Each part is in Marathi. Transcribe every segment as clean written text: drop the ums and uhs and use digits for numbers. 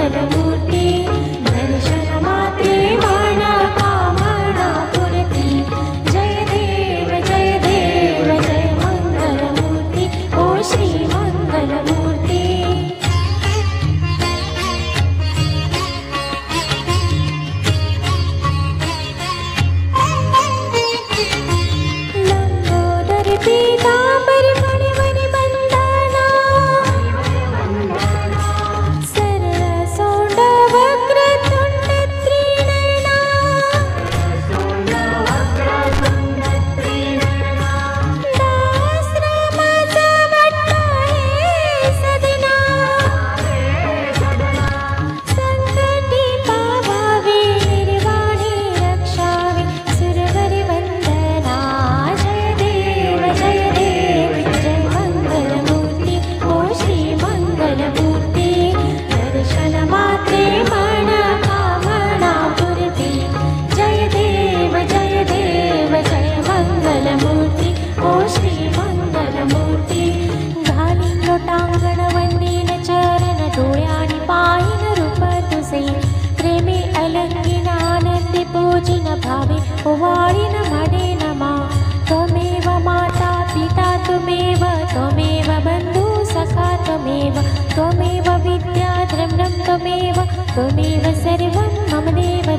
मंगलमूर्ती दर्शन मात्रे मनोकामना पूर्ती जय देव जय मंगलमूर्ती ओ श्री मंगलमूर्ती लंबोदर पीतांबर मणिमणि बंदना सरल सोंड वक्रतुंड त्रिनयना दासरामाचा वाटता हे सदना संकटी पावावे निर्वाणी रक्षावे सुरवरी वंदना जय देव जय मंगलमूर्ती ओ श्री मंगलमूर्ती दर्शन मात्रे मनोकामना पूर्ती जय देव जय मंगलमूर्ती ओ श्री मंगलमूर्ती घालीन लोटांगण वंदीन चरण डोळ्यानी पाहिन रूप तुझे प्रेमे अलंगिन आनंदी पूजिन भावे ओवाळीन म्हणे नमा त्वमेव माता पिता त्वमेव बंधु सखा त्वमेव विद्या द्रविणं त्वमेव सर्वं मम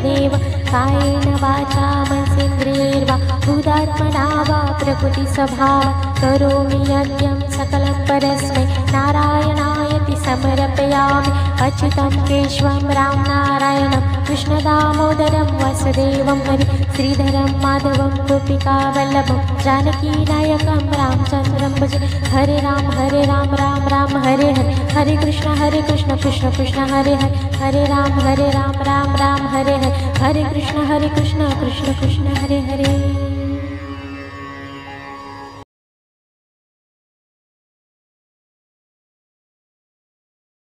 देव कायेन वाचा मनसेन्द्रियैर्वा बुद्धात्मना वा प्रकृतिस्वभावात् करोमि यज्ञं सकलं परस्मै नारायणायति समर्पयामि अच्युतं केशवं राम नारायणं कृष्णदामोदरं वासुदेवं हरि श्रीधरं माधवं गोपिकावल्लभं जानकीनायकं रामचन्द्रं भजे हरे राम राम राम हरे हरे कृष्ण कृष्ण कृष्ण हरे हरे राम राम राम हरे हरे कृष्ण कृष्ण कृष्ण हरे हरे।